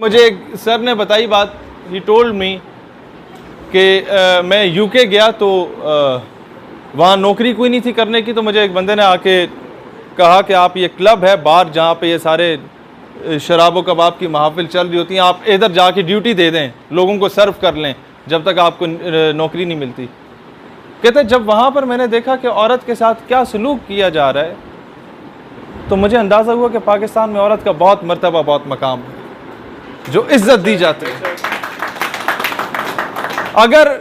मुझे एक सर ने बताई बात, ही टोल्ड मी कि मैं यूके गया तो वहाँ नौकरी कोई नहीं थी करने की, तो मुझे एक बंदे ने आके कहा कि आप ये क्लब है बार जहाँ पे ये सारे शराब व कबाब की महफिल चल रही होती हैं, आप इधर जाके ड्यूटी दे दें, लोगों को सर्व कर लें जब तक आपको नौकरी नहीं मिलती। कहते जब वहाँ पर मैंने देखा कि औरत के साथ क्या सलूक किया जा रहा है, तो मुझे अंदाज़ा हुआ कि पाकिस्तान में औरत का बहुत मर्तबा, बहुत मकाम है, जो इज्जत दी जाती है। अगर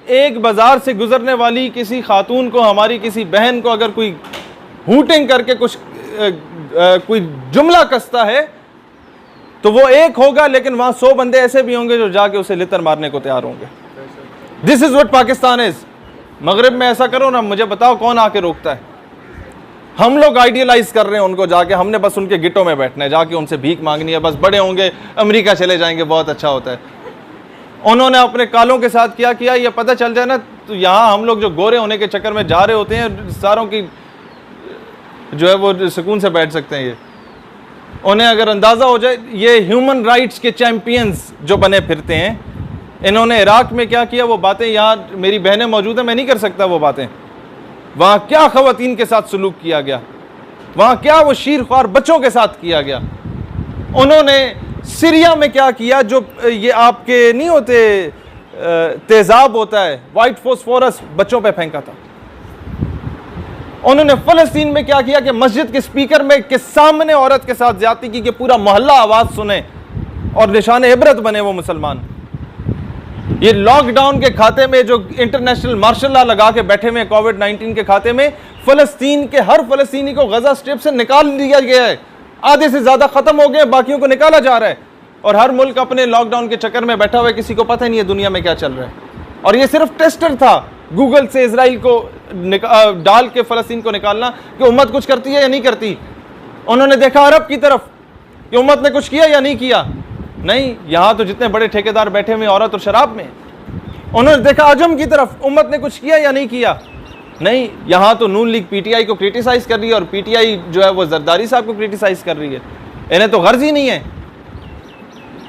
एक बाज़ार से गुजरने वाली किसी खातून को, हमारी किसी बहन को अगर कोई हूटिंग करके कुछ कोई जुमला कसता है तो वो एक होगा, लेकिन वहां 100 बंदे ऐसे भी होंगे जो जाके उसे लितर मारने को तैयार होंगे। This is what Pakistan is. मगरिब में ऐसा करो ना, मुझे बताओ कौन आके रोकता है? हम लोग आइडियलाइज कर रहे हैं उनको, जाके हमने बस उनके गिटों में बैठना है, जाके उनसे भीख मांगनी है, बस बड़े होंगे अमेरिका चले जाएंगे, बहुत अच्छा होता है। उन्होंने अपने कालों के साथ क्या किया ये पता चल जाए ना, तो यहाँ हम लोग जो गोरे होने के चक्कर में जा रहे होते हैं, सारों की जो है वो सुकून से बैठ सकते हैं। ये उन्हें अगर अंदाज़ा हो जाए, ये ह्यूमन राइट्स के चैंपियंस जो बने फिरते हैं, इन्होंने इराक में क्या किया, वो बातें यहाँ मेरी बहनें मौजूद हैं, मैं नहीं कर सकता वो बातें। वहाँ क्या ख़वातीन के साथ सलूक किया गया, वहाँ क्या वो शीरख्वार बच्चों के साथ किया गया। उन्होंने सीरिया में क्या किया, जो ये आपके नहीं होते तेज़ाब होता है, वाइट फॉस्फोरस बच्चों पे फेंका था। उन्होंने फ़लस्तीन में क्या किया कि मस्जिद के स्पीकर में के सामने औरत के साथ ज्यादती की कि पूरा मोहल्ला आवाज़ सुने और निशान इबरत बने वो मुसलमान। ये लॉकडाउन के खाते में जो इंटरनेशनल मार्शल लॉ लगा के बैठे हुए कोविड-19 के खाते में, फ़लस्तीन के हर फ़लस्तीनी को गजा स्ट्रिप से निकाल दिया गया है। आधे से ज़्यादा ख़त्म हो गए, बाकियों को निकाला जा रहा है। और हर मुल्क अपने लॉकडाउन के चक्कर में बैठा हुआ है, किसी को पता नहीं है दुनिया में क्या चल रहा है। और ये सिर्फ टेस्टर था, गूगल से इसराइल को डाल के फ़लस्तीन को निकालना कि उम्मत कुछ करती है या नहीं करती। उन्होंने देखा अरब की तरफ कि उम्मत ने कुछ किया या नहीं किया। नहीं, यहाँ तो जितने बड़े ठेकेदार बैठे हुए औरत और शराब में। उन्होंने देखा अजम की तरफ, उम्मत ने कुछ किया या नहीं किया। नहीं, यहाँ तो नून लीग पीटीआई को क्रिटिसाइज कर रही है और पीटीआई जो है वो जरदारी साहब को क्रिटिसाइज कर रही है। इन्हें तो गर्ज ही नहीं है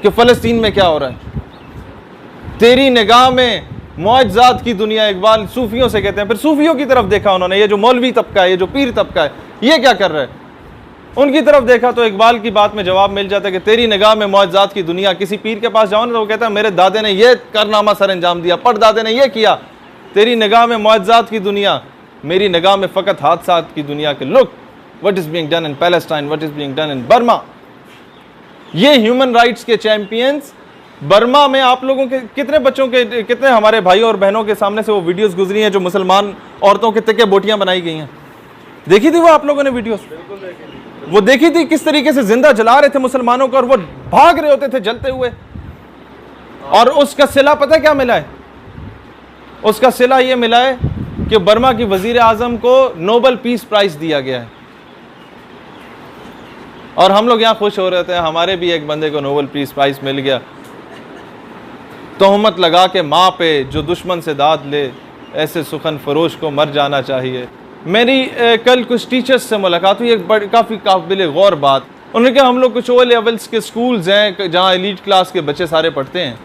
कि फ़लस्तीन में क्या हो रहा है। तेरी निगाह में मुआज़ात की दुनिया, इकबाल सूफियों से कहते हैं। फिर सूफियों की तरफ देखा उन्होंने, ये जो मौलवी तबका है, ये जो पीर तबका है, ये क्या कर रहा है। उनकी तरफ देखा तो इकबाल की बात में जवाब मिल जाता है कि तेरी निगाह में मुआज़ात की दुनिया। किसी पीर के पास जाओ ना तो वो कहता है मेरे दादे ने ये कारनामा सर अंजाम दिया, परदादे ने ये किया। तेरी निगाह में मुआज़ात की दुनिया, मेरी निगाह में फ़कत हादसात की दुनिया के look what is being done in Palestine, what is being done in Burma. ये ह्यूमन राइट्स के चैंपियंस बर्मा में, आप लोगों के कितने बच्चों के, कितने हमारे भाइयों और बहनों के सामने से वो वीडियोस गुजरी हैं जो मुसलमान औरतों के तके बोटियां बनाई गई हैं। देखी थी वो आप लोगों ने वीडियोस? वो देखी थी किस तरीके से जिंदा जला रहे थे मुसलमानों को और वो भाग रहे होते थे जलते हुए। और उसका सिला पता है क्या मिला है? उसका सिला ये मिला है कि बर्मा की वजीर आजम को नोबेल पीस प्राइज दिया गया है। और हम लोग यहाँ खुश हो रहे थे, हमारे भी एक बंदे को नोबेल पीस प्राइज मिल गया। तोहमत लगा के माँ पे जो दुश्मन से दाद ले, ऐसे सुखन फरोश को मर जाना चाहिए। मेरी कल कुछ टीचर्स से मुलाकात हुई, एक काफ़ी काबिल गौर बात। उन्होंने कहा हम लोग कुछ ओ लेवल्स के स्कूल्स हैं जहाँ एलीट क्लास के बच्चे सारे पढ़ते हैं,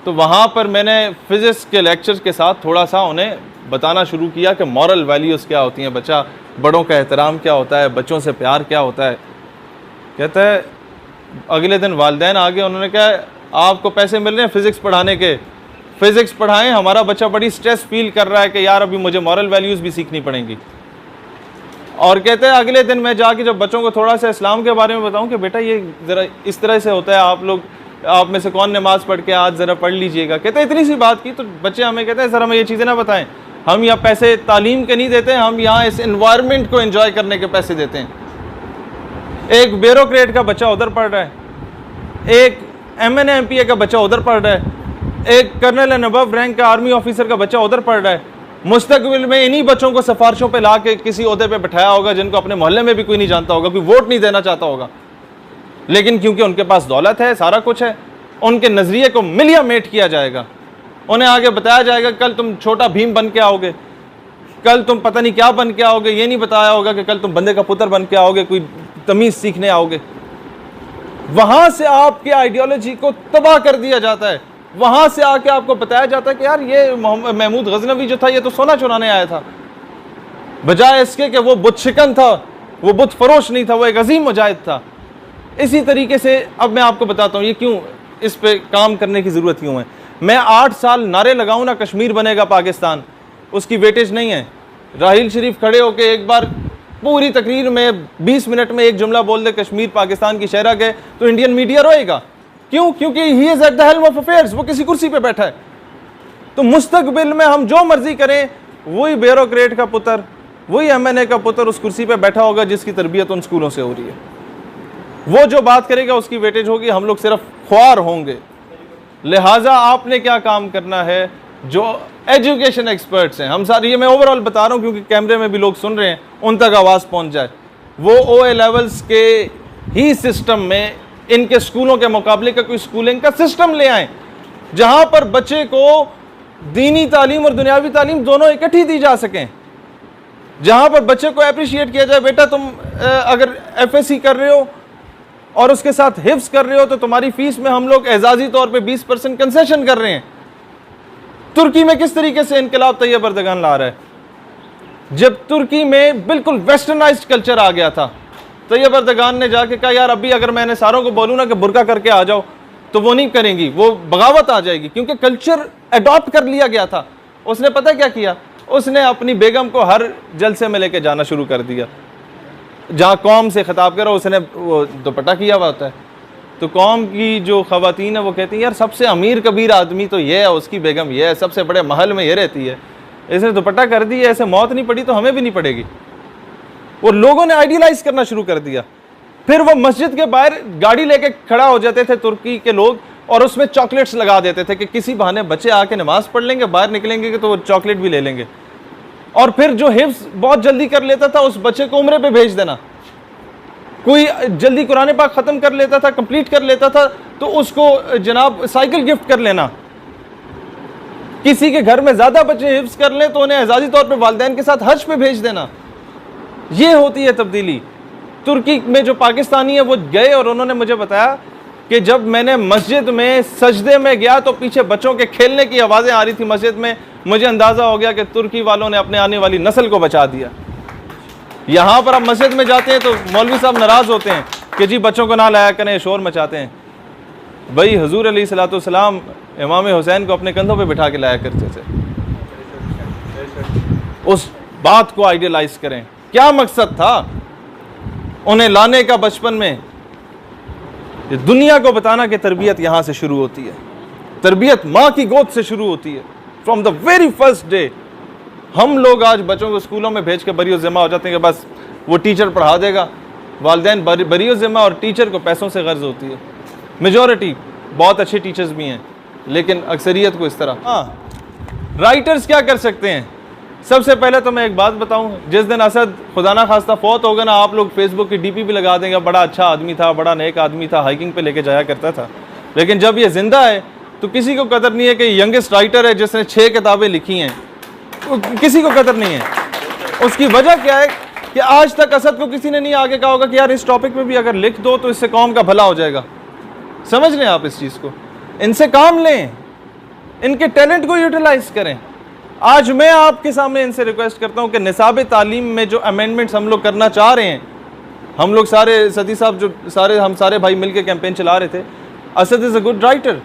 तो वहाँ पर मैंने फ़िज़िक्स के लेक्चर्स के साथ थोड़ा सा उन्हें बताना शुरू किया कि मॉरल वैल्यूज़ क्या होती हैं, बच्चा बड़ों का एहतराम क्या होता है, बच्चों से प्यार क्या होता है। कहता है अगले दिन वालिदैन आ गए, उन्होंने कहा आपको पैसे मिल रहे हैं फ़िज़िक्स पढ़ाने के, फ़िज़िक्स पढ़ाएं, हमारा बच्चा बड़ी स्ट्रेस फील कर रहा है कि यार अभी मुझे मॉरल वैल्यूज़ भी सीखनी पड़ेंगी। और कहते हैं अगले दिन मैं जाके जब बच्चों को थोड़ा सा इस्लाम के बारे में बताऊं कि बेटा ये ज़रा इस तरह से होता है, आप लोग, आप में से कौन नमाज़ पढ़ के आज ज़रा पढ़ लीजिएगा। कहते हैं इतनी सी बात की तो बच्चे हमें कहते हैं सर हमें ये चीज़ें ना बताएं, हम यहाँ पैसे तालीम के नहीं देते, हम यहाँ इस इन्वायरमेंट को एंजॉय करने के पैसे देते हैं। एक ब्यूरोक्रेट का बच्चा उधर पढ़ रहा है, एक MNA MPA का बच्चा उधर पढ़ रहा है, एक कर्नल एंड अबव रैंक का आर्मी ऑफिसर का बच्चा उधर पढ़ रहा है। मुस्तकबिल में इन्हीं बच्चों को सिफारिशों पे ला के किसी ओहदे पे बैठाया होगा जिनको अपने मोहल्ले में भी कोई नहीं जानता होगा, कोई वोट नहीं देना चाहता होगा, लेकिन क्योंकि उनके पास दौलत है, सारा कुछ है, उनके नज़रिए को मिलिया मेट किया जाएगा। उन्हें आगे बताया जाएगा कल तुम छोटा भीम बन के आओगे, कल तुम पता नहीं क्या बन के आओगे। ये नहीं बताया होगा कि कल तुम बंदे का पुत्र बन के आओगे, कोई तमीज़ सीखने आओगे। वहां से आपकी आइडियोलॉजी को तबाह कर दिया जाता है। वहां से आके आपको बताया जाता है कि यार ये महमूद गजनवी जो था ये तो सोना चुराने आया था, बजाय इसके कि वो बुत शिकन था, वो बुत फरोश नहीं था, वो एक अजीम मुजाहिद था। इसी तरीके से अब मैं आपको बताता हूँ ये क्यों इस पे काम करने की ज़रूरत क्यों है। मैं 8 साल नारे लगाऊँ ना कश्मीर बनेगा पाकिस्तान, उसकी वेटेज नहीं है। राहील शरीफ खड़े होकर एक बार पूरी तकरीर में 20 मिनट में एक जुमला बोल दे कश्मीर पाकिस्तान की शहरा गए तो इंडियन मीडिया रोएगा। क्यों? क्योंकि he is at the helm of affairs, वो किसी कुर्सी पे बैठा है। तो मुस्तकबिल में हम जो मर्जी करें, वही ब्यूरोक्रेट का पुत्र, वही MNA का पुत्र उस कुर्सी पे बैठा होगा जिसकी तरबियत उन स्कूलों से हो रही है। वो जो बात करेगा उसकी वेटेज होगी, हम लोग सिर्फ ख्वार होंगे। लिहाजा आपने क्या काम करना है, जो एजुकेशन एक्सपर्ट्स हैं, हम सारे, ये मैं ओवरऑल बता रहा हूँ क्योंकि कैमरे में भी लोग सुन रहे हैं, उन तक आवाज़ पहुँच जाए। वो OA लेवल्स के ही सिस्टम में इनके स्कूलों के मुकाबले का कोई स्कूलिंग का सिस्टम ले आएँ जहाँ पर बच्चे को दीनी तालीम और दुनियावी तालीम दोनों इकट्ठी दी जा सकें, जहाँ पर बच्चे को अप्रिशिएट किया जाए, बेटा तुम अगर FSC कर रहे हो और उसके साथ हिफ्स कर रहे हो तो तुम्हारी फीस में हम लोग एजाजी तौर पे 20% कंसेशन कर रहे हैं। तुर्की में किस तरीके से इनकलाब तैयब अर्दगान ला रहा है, जब तुर्की में बिल्कुल वेस्टर्नाइज्ड कल्चर आ गया था, तैयब अर्दगान ने जाके कहा यार अभी अगर मैंने सारों को बोलूँ ना कि बुर्का करके आ जाओ तो वो नहीं करेंगी, वो बगावत आ जाएगी, क्योंकि कल्चर अडॉप्ट कर लिया गया था। उसने पता क्या किया, उसने अपनी बेगम को हर जलसे में लेके जाना शुरू कर दिया। जहाँ कौम से खिताब करो उसने वो दुपट्टा किया हुआ होता है, तो कौम की जो ख़वातीन है वो कहती हैं यार सबसे अमीर कबीर आदमी तो ये है, उसकी बेगम ये है, सबसे बड़े महल में ये रहती है, इसने दुपट्टा कर दी है, ऐसे मौत नहीं पड़ी तो हमें भी नहीं पड़ेगी। वो लोगों ने आइडियलाइज करना शुरू कर दिया। फिर वो मस्जिद के बाहर गाड़ी लेके खड़ा हो जाते थे तुर्की के लोग और उसमें चॉकलेट्स लगा देते थे कि किसी बहाने बच्चे आके नमाज पढ़ लेंगे, बाहर निकलेंगे तो वो चॉकलेट भी ले लेंगे। और फिर जो हिफ्स बहुत जल्दी कर लेता था उस बच्चे को उम्रे पे भेज देना, कोई जल्दी कुरान पाक ख़त्म कर लेता था, कंप्लीट कर लेता था तो उसको जनाब साइकिल गिफ्ट कर लेना। किसी के घर में ज़्यादा बच्चे हिफ्स कर लें तो उन्हें एजाजी तौर पे वालिदैन के साथ हज पे भेज देना। ये होती है तब्दीली। तुर्की में जो पाकिस्तानी है वो गए और उन्होंने मुझे बताया कि जब मैंने मस्जिद में सजदे में गया तो पीछे बच्चों के खेलने की आवाज़ें आ रही थी मस्जिद में, मुझे अंदाज़ा हो गया कि तुर्की वालों ने अपने आने वाली नस्ल को बचा दिया। यहाँ पर आप मस्जिद में जाते हैं तो मौलवी साहब नाराज़ होते हैं कि जी बच्चों को ना लाया करें, शोर मचाते हैं। भाई हुजूर अलैहिस्सलाम इमाम हुसैन को अपने कंधों पे बिठा के लाया करते थे। उस बात को आइडियलाइज करें, क्या मकसद था उन्हें लाने का बचपन में, ये दुनिया को बताना कि तरबियत यहाँ से शुरू होती है, तरबियत माँ की गोद से शुरू होती है from the very first day. हम लोग आज बच्चों को स्कूलों में भेज के बरी ज़िम्मा हो जाते हैं कि बस वो टीचर पढ़ा देगा, वालिदैन बरी ज़िम्मा और टीचर को पैसों से गर्ज होती है। मेजॉरिटी बहुत अच्छे टीचर्स भी हैं लेकिन अक्सरियत को इस तरह। हाँ, राइटर्स क्या कर सकते हैं? सबसे पहले तो मैं एक बात बताऊं, जिस दिन असद खुदा ना खास्ता फौत होगा ना, आप लोग फेसबुक की DP भी लगा देंगे, बड़ा अच्छा आदमी था, बड़ा नेक आदमी था, हाइकिंग पे लेके जाया करता था। लेकिन जब ये जिंदा है तो किसी को कदर नहीं है कि यंगेस्ट राइटर है जिसने 6 किताबें लिखी हैं, किसी को कदर नहीं है। उसकी वजह क्या है कि आज तक असद को किसी ने नहीं आगे कहा होगा कि यार इस टॉपिक पे भी अगर लिख दो तो इससे कौम का भला हो जाएगा। समझ लें आप इस चीज़ को, इनसे काम लें, इनके टैलेंट को यूटिलाइज करें। आज मैं आपके सामने इनसे रिक्वेस्ट करता हूं कि निसाब तालीम में जो अमेंडमेंट्स हम लोग करना चाह रहे हैं, हम लोग सारे सती साहब जो हम सारे भाई मिलकर कैंपेन चला रहे थे, Asad is a good writer,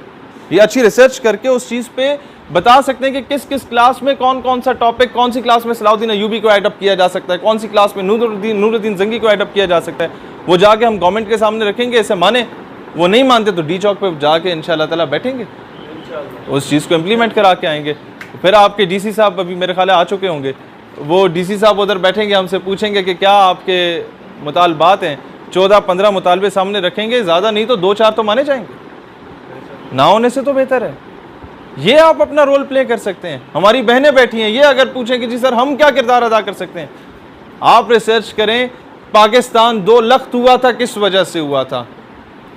ये अच्छी रिसर्च करके उस चीज़ पे बता सकते हैं कि किस किस क्लास में कौन कौन सा टॉपिक, कौन सी क्लास में सलाउद्दीन अय्यूबी को एडअप किया जा सकता है, कौन सी क्लास में नूरुद्दीन जंगी को एडअप किया जा सकता है। वो जाके हम गवर्नमेंट के सामने रखेंगे, इसे माने, वो नहीं मानते तो डी चौक पे जाके इंशाअल्लाह ताला बैठेंगे, उस चीज़ को इम्प्लीमेंट करा के आएंगे। फिर आपके DC साहब अभी मेरे ख्याल आ चुके होंगे, वो DC साहब उधर बैठेंगे, हमसे पूछेंगे कि क्या आपके मुतालबात हैं, 14-15 मुतालबे सामने रखेंगे, ज़्यादा नहीं तो 2-4 तो माने जाएंगे, ना होने से तो बेहतर है। ये आप अपना रोल प्ले कर सकते हैं। हमारी बहनें बैठी हैं, ये अगर पूछें कि जी सर हम क्या किरदार अदा कर सकते हैं, आप रिसर्च करें। पाकिस्तान 2 लख्त हुआ था, किस वजह से हुआ था?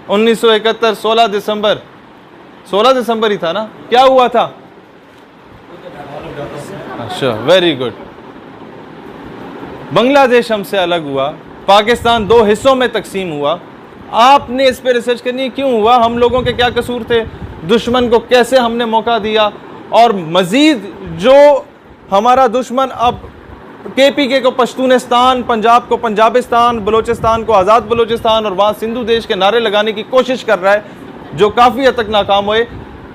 1971 16 दिसंबर ही था ना, क्या हुआ था? अच्छा, वेरी गुड। बांग्लादेश हमसे अलग हुआ, पाकिस्तान 2 हिस्सों में तकसीम हुआ। आपने इस पे रिसर्च करनी है, क्यों हुआ, हम लोगों के क्या कसूर थे, दुश्मन को कैसे हमने मौका दिया। और मजीद जो हमारा दुश्मन अब KPK को पश्तूनिस्तान, पंजाब को पंजाबिस्तान, बलोचिस्तान को आज़ाद बलोचिस्तान और वहाँ सिंधु देश के नारे लगाने की कोशिश कर रहा है, जो काफ़ी हद तक नाकाम हुए,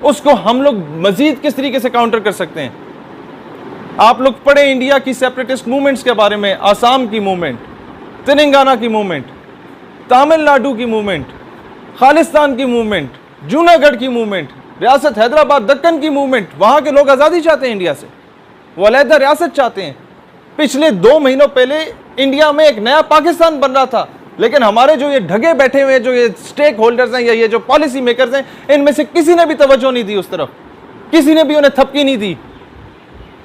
उसको हम लोग मजीद किस तरीके से काउंटर कर सकते हैं। आप लोग पढ़े इंडिया की सेपरेटिस्ट मूवमेंट्स के बारे में, आसाम की मूवमेंट, तेलंगाना की मूवमेंट, तमिलनाडु की मूवमेंट, खालिस्तान की मूवमेंट, जूनागढ़ की मूवमेंट, रियासत हैदराबाद, दक्कन की मूवमेंट। वहाँ के लोग आज़ादी चाहते हैं इंडिया से, वो अलहदा रियासत चाहते हैं। पिछले 2 महीनों पहले इंडिया में एक नया पाकिस्तान बन रहा था, लेकिन हमारे जो ये ढगे बैठे हुए, जो ये स्टेक होल्डर्स हैं या ये जो पॉलिसी मेकर्स हैं, इनमें से किसी ने भी तवज्जो नहीं दी उस तरफ, किसी ने भी उन्हें थपकी नहीं दी।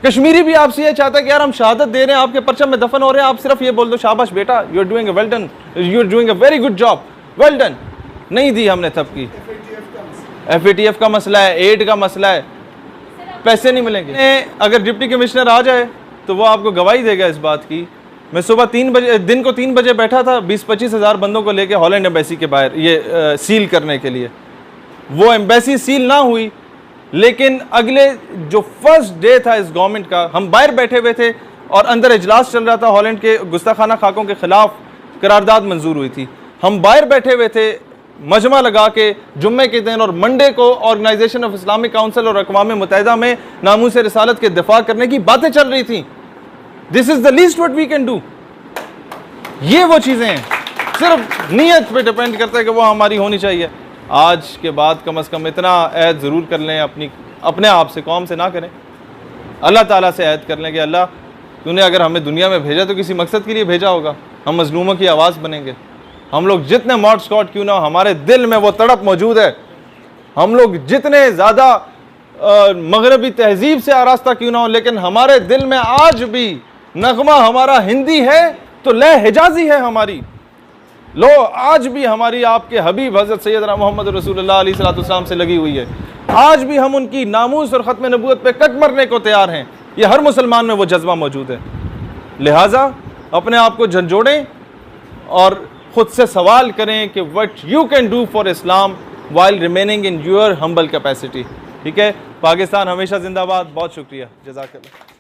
कश्मीरी भी आपसे ये चाहता है कि यार हम शहादत दे रहे हैं, आपके परचम में दफन हो रहे हैं, आप सिर्फ ये बोल दो शाबाश बेटा, you are doing a well done, you are doing a very good job, well done. नहीं दी हमने थपकी। FATF का मसला है, एड का मसला है, पैसे नहीं मिलेंगे। अगर डिप्टी कमिश्नर आ जाए तो वो आपको गवाही देगा इस बात की। मैं सुबह 3 बजे, दिन को 3 बजे बैठा था 20-25 हज़ार बंदों को लेके हॉलैंड एम्बेसी के बाहर, ये सील करने के लिए। वो एम्बेसी सील ना हुई, लेकिन अगले जो फर्स्ट डे था इस गवर्नमेंट का, हम बाहर बैठे हुए थे और अंदर इजलास चल रहा था, हॉलैंड के गुस्ताखाना खाकों के खिलाफ करारदाद मंजूर हुई थी। हम बाहर बैठे हुए थे मजमा लगा के जुम्मे के दिन, और मंडे को ऑर्गेनाइजेशन ऑफ इस्लामिक काउंसिल और अक़वाम मुत्तहिदा में नामूस रिसालत के दिफा करने की बातें चल रही थी। This is the least what we can do. ये वो चीज़ें हैं, सिर्फ नीयत पे डिपेंड करता है कि वो हमारी होनी चाहिए। आज के बाद कम से कम इतना ऐद ज़रूर कर लें, अपने आप से, कौम से ना करें, अल्लाह ताला से ऐद कर लें कि अल्लाह तूने अगर हमें दुनिया में भेजा तो किसी मकसद के लिए भेजा होगा, हम मजलूमों की आवाज़ बनेंगे। हम लोग जितने मॉड स्कॉट क्यों ना हो, हमारे दिल में वो तड़प मौजूद है। हम लोग जितने ज़्यादा मगरबी तहजीब से आरास्ता क्यों ना हो, लेकिन हमारे दिल में आज भी नगमा हमारा हिंदी है तो लय हिजाजी है हमारी। लो आज भी हमारी आपके हबीब हज़रत सैयदना मोहम्मद रसूलुल्लाह अलैहिस्सलाम से लगी हुई है। आज भी हम उनकी नामूस और ख़त्म नबूवत पे कट मरने को तैयार हैं। ये हर मुसलमान में वो जज्बा मौजूद है। लिहाजा अपने आप को झंझोड़ें और खुद से सवाल करें कि what you can do for Islam while remaining in your humble capacity. ठीक है, पाकिस्तान हमेशा जिंदाबाद। बहुत शुक्रिया, जज़ाकल्लाह।